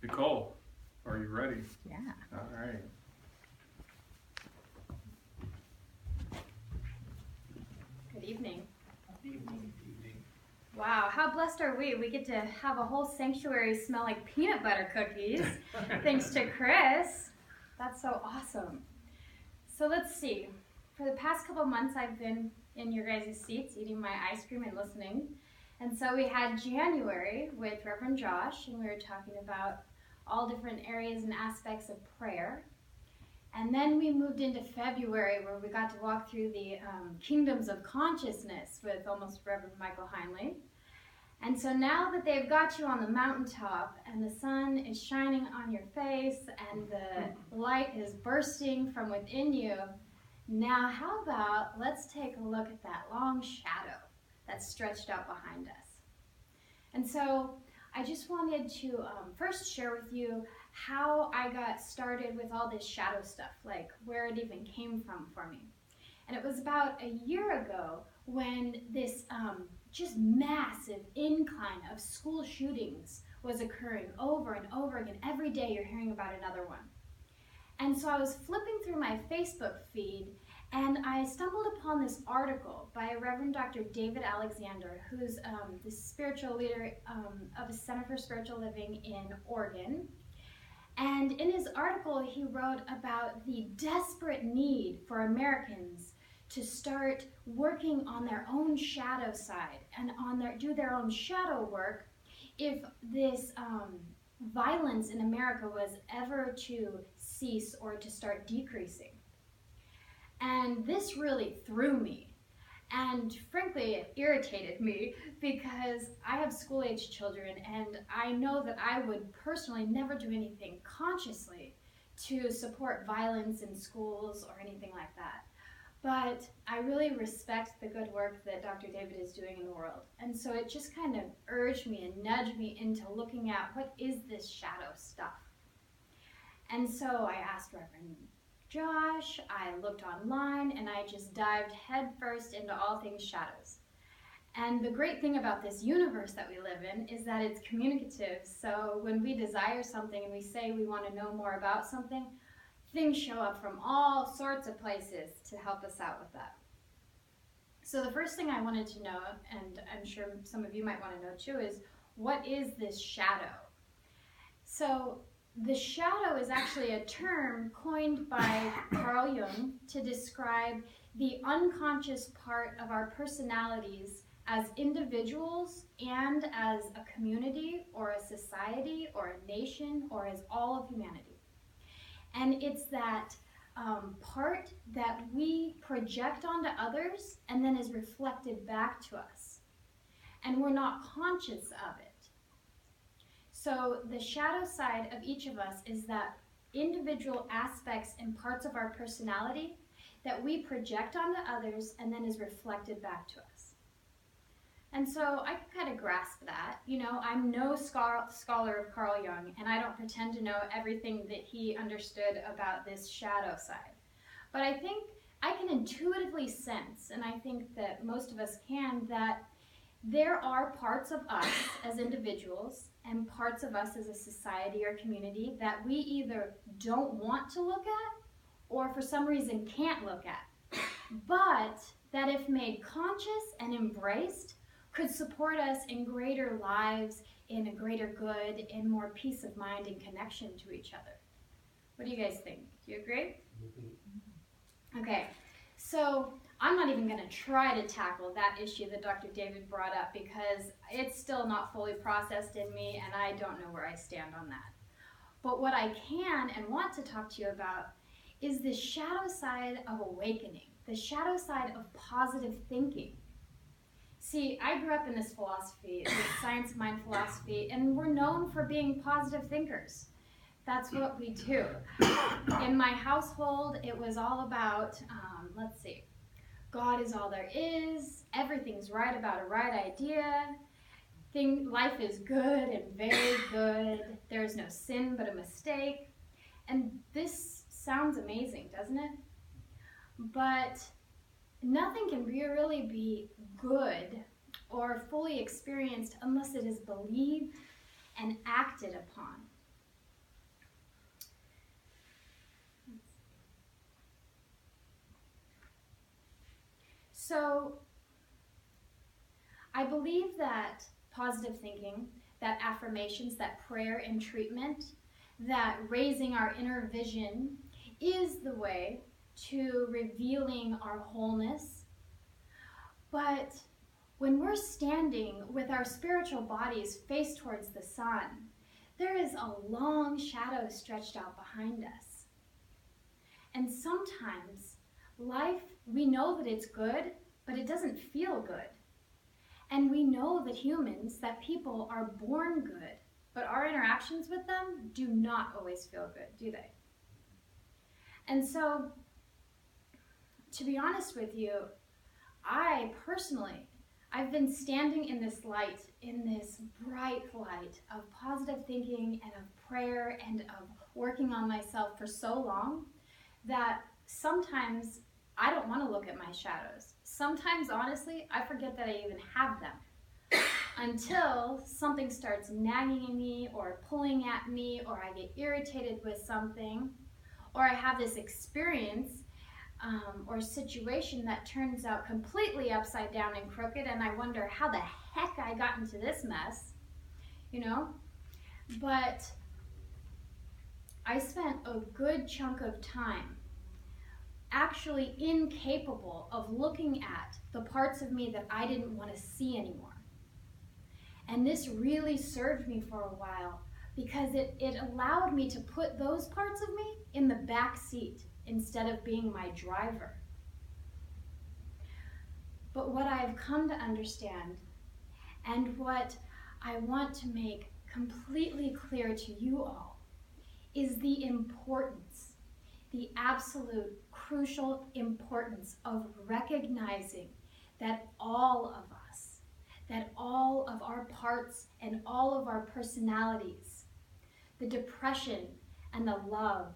Nicole, are you ready? Yeah. All right. Good evening. Evening. Wow, how blessed are we? We get to have a whole sanctuary smell like peanut butter cookies, thanks to Chris. That's so awesome. So let's see. For the past couple months, I've been in your guys' seats eating my ice cream and listening. And so we had January with Reverend Josh, and we were talking about all different areas and aspects of prayer. And then we moved into February, where we got to walk through the kingdoms of consciousness with almost Reverend Michael Heinley. And so now that they've got you on the mountaintop and the sun is shining on your face and the light is bursting from within you, now how about let's take a look at that long shadow that's stretched out behind us. And so I just wanted to first share with you how I got started with all this shadow stuff, like where it even came from for me. And it was about a year ago when this just massive incline of school shootings was occurring over and over again. Every day you're hearing about another one. And so I was flipping through my Facebook feed and I stumbled upon this article by Reverend Dr. David Alexander, who's the spiritual leader of a Center for Spiritual Living in Oregon. And in his article, he wrote about the desperate need for Americans to start working on their own shadow side and do their own shadow work if this violence in America was ever to cease or to start decreasing. And this really threw me. And frankly, it irritated me because I have school-age children and I know that I would personally never do anything consciously to support violence in schools or anything like that. But I really respect the good work that Dr. David is doing in the world. And so it just kind of urged me and nudged me into looking at what is this shadow stuff. And so I asked Reverend Josh, I looked online, and I just dived headfirst into all things shadows. And the great thing about this universe that we live in is that it's communicative. So when we desire something and we say we want to know more about something, things show up from all sorts of places to help us out with that. So the first thing I wanted to know, and I'm sure some of you might want to know too, is what is this shadow? So the shadow is actually a term coined by Carl Jung to describe the unconscious part of our personalities as individuals and as a community or a society or a nation or as all of humanity. And it's that part that we project onto others and then is reflected back to us. And we're not conscious of it. So the shadow side of each of us is that individual aspects and parts of our personality that we project onto others and then is reflected back to us. And so I can kind of grasp that. You know, I'm no scholar of Carl Jung, and I don't pretend to know everything that he understood about this shadow side. But I think I can intuitively sense, and I think that most of us can, that there are parts of us as individuals and parts of us as a society or community that we either don't want to look at or for some reason can't look at, but that if made conscious and embraced, could support us in greater lives, in a greater good, in more peace of mind and connection to each other. What do you guys think? Do you agree? Okay, so I'm not even going to try to tackle that issue that Dr. David brought up because it's still not fully processed in me and I don't know where I stand on that. But what I can and want to talk to you about is the shadow side of awakening, the shadow side of positive thinking. See, I grew up in this philosophy, this science mind philosophy, and we're known for being positive thinkers. That's what we do. In my household, it was all about, let's see, God is all there is, everything's right about a right idea, life is good and very good, there's no sin but a mistake. And this sounds amazing, doesn't it? But nothing can really be good or fully experienced unless it is believed and acted upon. So I believe that positive thinking, that affirmations, that prayer and treatment, that raising our inner vision is the way to revealing our wholeness. But when we're standing with our spiritual bodies face towards the sun, there is a long shadow stretched out behind us. And sometimes life, we know that it's good, but it doesn't feel good. And we know that humans, that people are born good, but our interactions with them do not always feel good, do they? And so, to be honest with you, I've been standing in this light, in this bright light of positive thinking and of prayer and of working on myself for so long that sometimes I don't want to look at my shadows. Sometimes, honestly, I forget that I even have them until something starts nagging me or pulling at me, or I get irritated with something, or I have this experience or situation that turns out completely upside down and crooked, and I wonder how the heck I got into this mess, you know? But I spent a good chunk of time actually incapable of looking at the parts of me that I didn't want to see anymore. And this really served me for a while because it allowed me to put those parts of me in the back seat instead of being my driver. But what I've come to understand, and what I want to make completely clear to you all, is the importance, the absolute crucial importance of recognizing that all of us, that all of our parts and all of our personalities, the depression and the love,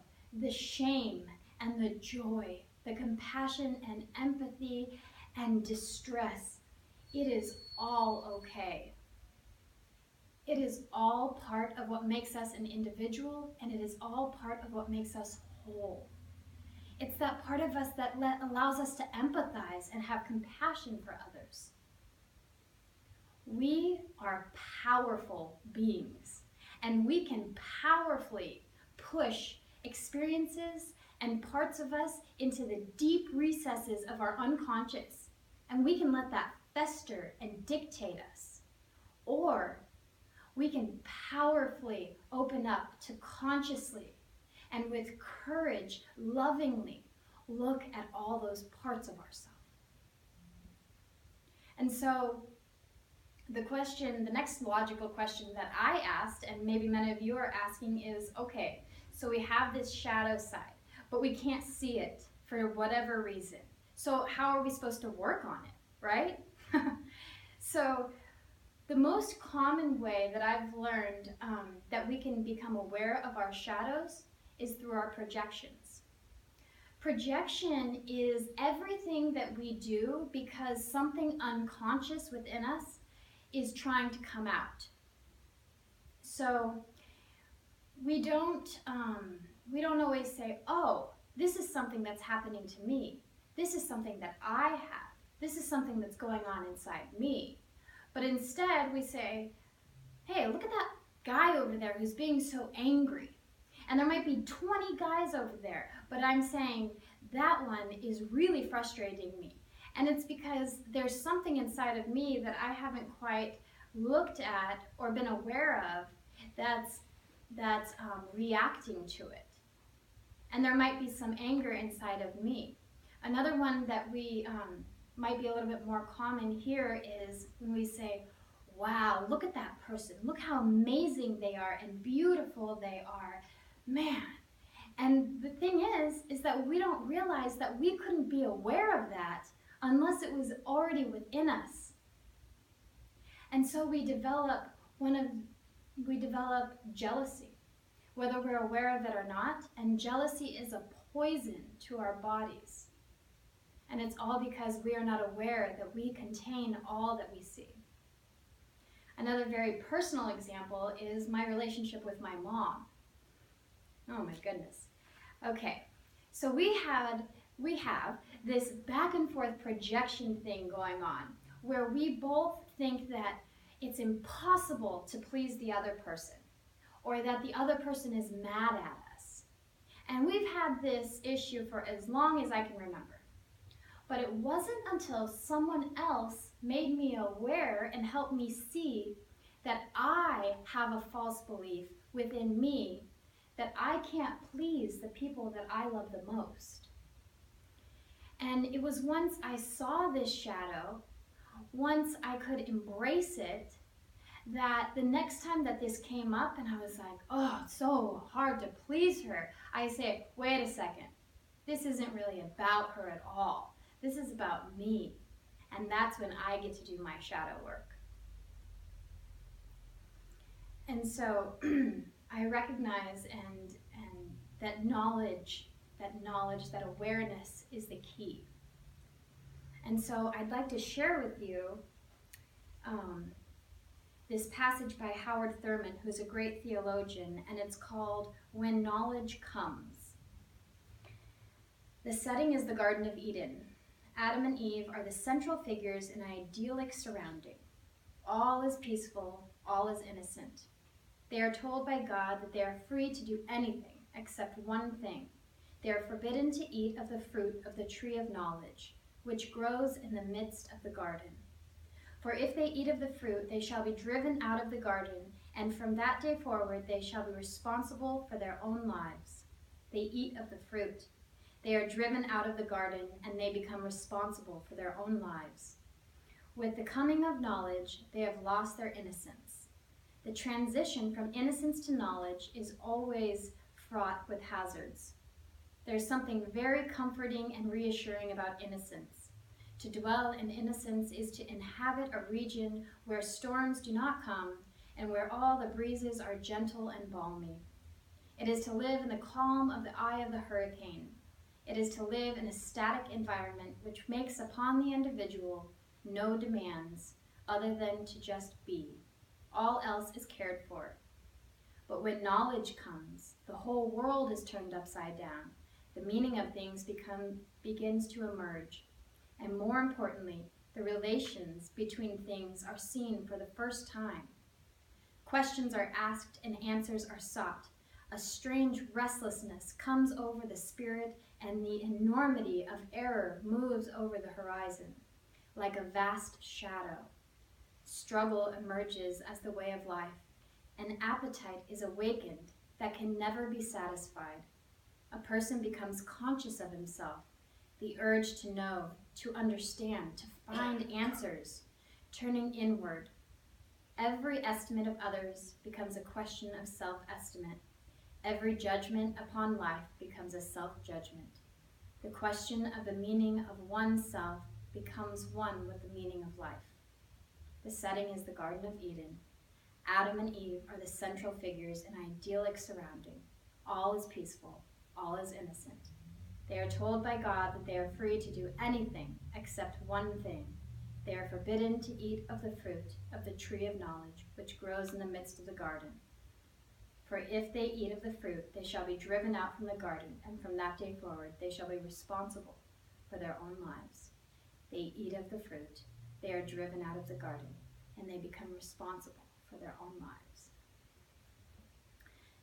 the shame and the joy, the compassion and empathy and distress, it is all okay. It is all part of what makes us an individual, and it is all part of what makes us whole. It's that part of us that allows us to empathize and have compassion for others. We are powerful beings, and we can powerfully push experiences and parts of us into the deep recesses of our unconscious, and we can let that fester and dictate us. Or we can powerfully open up to consciously and with courage, lovingly look at all those parts of ourselves. And so the next logical question that I asked, and maybe many of you are asking, is, okay, so we have this shadow side, but we can't see it for whatever reason. So how are we supposed to work on it, right? So the most common way that I've learned that we can become aware of our shadows is through our projections. Projection is everything that we do because something unconscious within us is trying to come out. So we don't always say, oh, this is something that's happening to me. This is something that I have. This is something that's going on inside me. But instead we say, hey, look at that guy over there who's being so angry. And there might be 20 guys over there, but I'm saying that one is really frustrating me. And it's because there's something inside of me that I haven't quite looked at or been aware of that's reacting to it. And there might be some anger inside of me. Another one that we might be a little bit more common here is when we say, wow, look at that person. Look how amazing they are and beautiful they are. Man. And the thing is that we don't realize that we couldn't be aware of that unless it was already within us. And so we develop jealousy, whether we're aware of it or not, and jealousy is a poison to our bodies. And it's all because we are not aware that we contain all that we see. Another very personal example is my relationship with my mom. Oh my goodness. Okay, so we had we have this back and forth projection thing going on where we both think that it's impossible to please the other person or that the other person is mad at us. And we've had this issue for as long as I can remember. But it wasn't until someone else made me aware and helped me see that I have a false belief within me that I can't please the people that I love the most. And it was once I saw this shadow, once I could embrace it, that the next time that this came up and I was like, oh, it's so hard to please her, I say, wait a second, this isn't really about her at all. This is about me. And that's when I get to do my shadow work. And so I recognize and that knowledge, that awareness is the key. And so I'd like to share with you this passage by Howard Thurman, who's a great theologian, and it's called When Knowledge Comes. The setting is the Garden of Eden. Adam and Eve are the central figures in an idyllic surrounding. All is peaceful, all is innocent. They are told by God that they are free to do anything except one thing. They are forbidden to eat of the fruit of the tree of knowledge, which grows in the midst of the garden. For if they eat of the fruit, they shall be driven out of the garden, and from that day forward they shall be responsible for their own lives. They eat of the fruit. They are driven out of the garden, and they become responsible for their own lives. With the coming of knowledge, they have lost their innocence. The transition from innocence to knowledge is always fraught with hazards. There's something very comforting and reassuring about innocence. To dwell in innocence is to inhabit a region where storms do not come and where all the breezes are gentle and balmy. It is to live in the calm of the eye of the hurricane. It is to live in a static environment which makes upon the individual no demands other than to just be. All else is cared for. But when knowledge comes, the whole world is turned upside down. The meaning of things begins to emerge. And more importantly, the relations between things are seen for the first time. Questions are asked and answers are sought. A strange restlessness comes over the spirit, and the enormity of error moves over the horizon, like a vast shadow. Struggle emerges as the way of life. An appetite is awakened that can never be satisfied. A person becomes conscious of himself, the urge to know, to understand, to find answers, turning inward. Every estimate of others becomes a question of self-estimate. Every judgment upon life becomes a self-judgment. The question of the meaning of oneself becomes one with the meaning of life. The setting is the Garden of Eden. Adam and Eve are the central figures in an idyllic surrounding. All is peaceful, all is innocent. They are told by God that they are free to do anything except one thing. They are forbidden to eat of the fruit of the tree of knowledge, which grows in the midst of the garden. For if they eat of the fruit, they shall be driven out from the garden, and from that day forward they shall be responsible for their own lives. They eat of the fruit, they are driven out of the garden, and they become responsible for their own lives.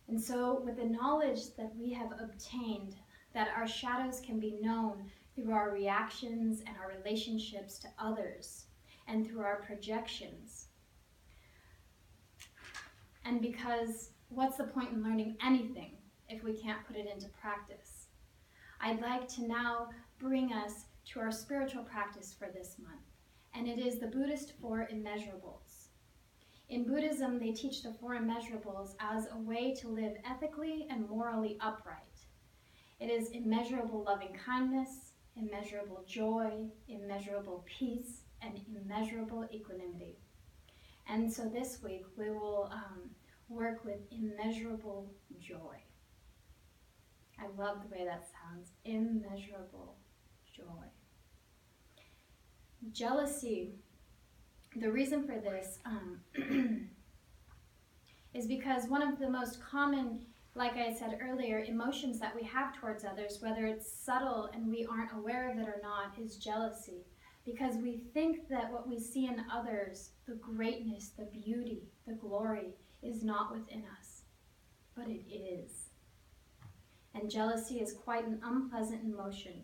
And so with the knowledge that we have obtained, that our shadows can be known through our reactions and our relationships to others, and through our projections. And because what's the point in learning anything if we can't put it into practice? I'd like to now bring us to our spiritual practice for this month, and it is the Buddhist Four Immeasurables. In Buddhism, they teach the Four Immeasurables as a way to live ethically and morally upright. It is immeasurable loving kindness, immeasurable joy, immeasurable peace, and immeasurable equanimity. And so this week we will work with immeasurable joy. I love the way that sounds, immeasurable joy. Jealousy, the reason for this is because one of the most common Like I said earlier, emotions that we have towards others, whether it's subtle and we aren't aware of it or not, is jealousy. Because we think that what we see in others, the greatness, the beauty, the glory, is not within us. But it is. And jealousy is quite an unpleasant emotion.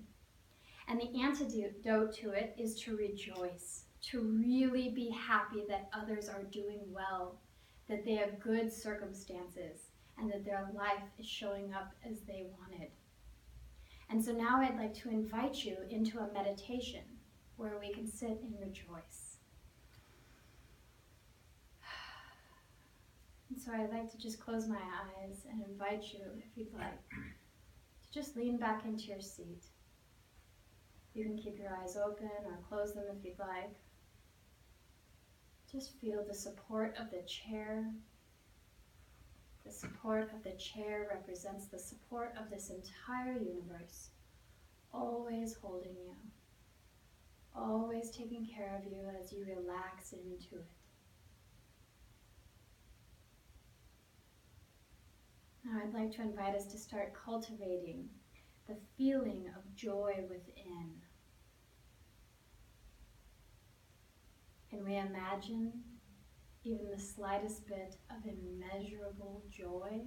And the antidote to it is to rejoice, to really be happy that others are doing well, that they have good circumstances, and that their life is showing up as they wanted. And so now I'd like to invite you into a meditation where we can sit and rejoice. And so I'd like to just close my eyes and invite you, if you'd like, to just lean back into your seat. You can keep your eyes open or close them if you'd like. Just feel the support of the chair. The support of the chair represents the support of this entire universe, always holding you, always taking care of you as you relax into it. Now I'd like to invite us to start cultivating the feeling of joy within. Can we imagine even the slightest bit of immeasurable joy?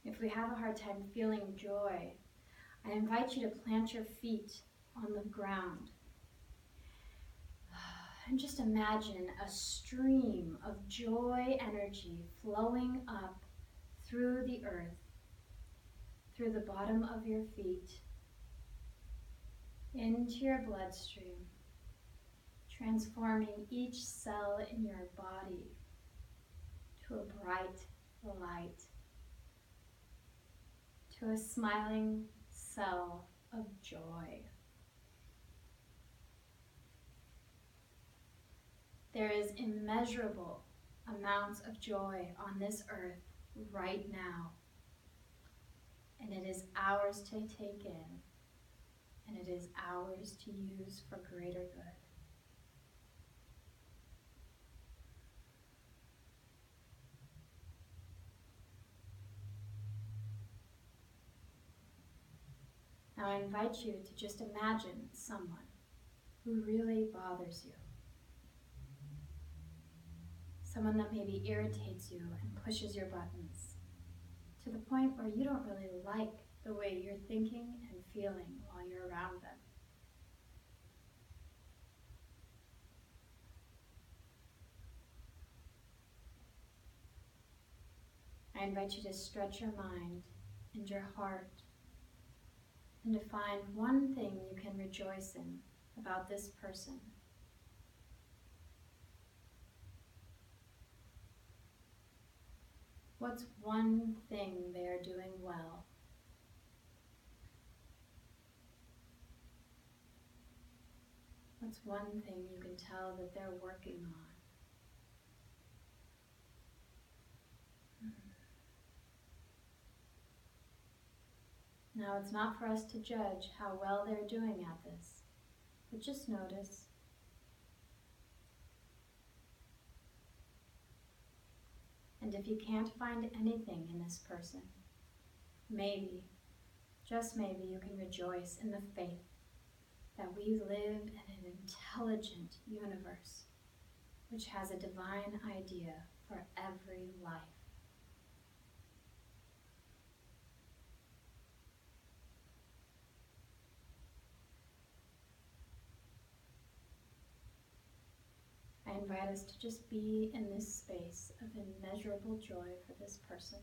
If we have a hard time feeling joy, I invite you to plant your feet on the ground and just imagine a stream of joy energy flowing up through the earth, through the bottom of your feet, into your bloodstream, transforming each cell in your body to a bright light, to a smiling cell of joy. There is immeasurable amounts of joy on this earth right now, and it is ours to take in, and it is ours to use for greater good. Now I invite you to just imagine someone who really bothers you. Someone that maybe irritates you and pushes your buttons to the point where you don't really like the way you're thinking and feeling while you're around them. I invite you to stretch your mind and your heart and to find one thing you can rejoice in about this person. What's one thing they are doing well? What's one thing you can tell that they're working on? Now, it's not for us to judge how well they're doing at this, but just notice. And if you can't find anything in this person, maybe, just maybe, you can rejoice in the faith that we live in an intelligent universe which has a divine idea for every life. I invite us to just be in this space of immeasurable joy for this person.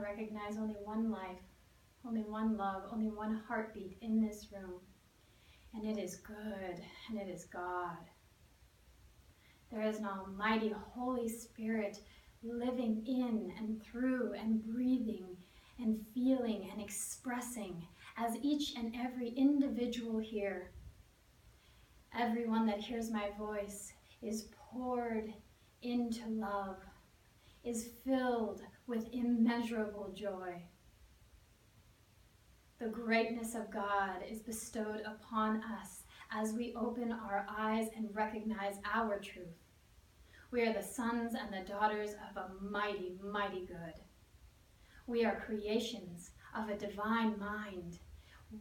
recognize only one life, only one love, only one heartbeat in this room. And it is good, and it is God. There is an almighty Holy Spirit living in and through and breathing and feeling and expressing as each and every individual here. Everyone that hears my voice is poured into love, is filled with immeasurable joy. The greatness of God is bestowed upon us as we open our eyes and recognize our truth. We are the sons and the daughters of a mighty, mighty good. We are creations of a divine mind,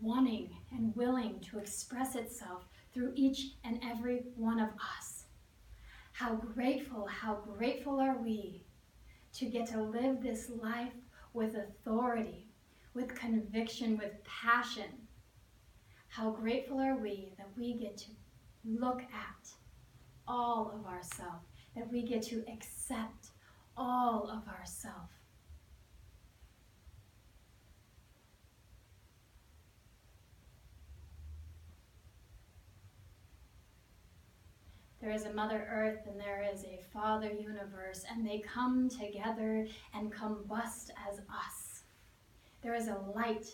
wanting and willing to express itself through each and every one of us. How grateful are we to get to live this life with authority, with conviction, with passion. How grateful are we that we get to look at all of ourselves, that we get to accept all of ourselves. There is a Mother Earth and there is a Father Universe, and they come together and combust as us. There is a light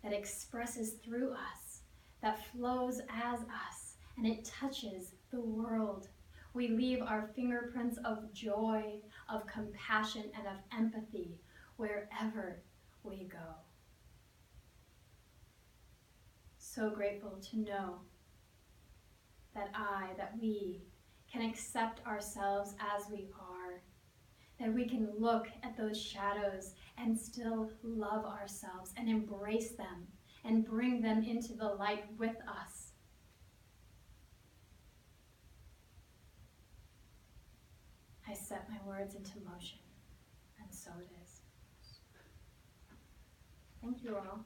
that expresses through us, that flows as us, and it touches the world. We leave our fingerprints of joy, of compassion, and of empathy wherever we go. So grateful to know that we can accept ourselves as we are, that we can look at those shadows and still love ourselves and embrace them and bring them into the light with us. I set my words into motion, and so it is. Thank you all.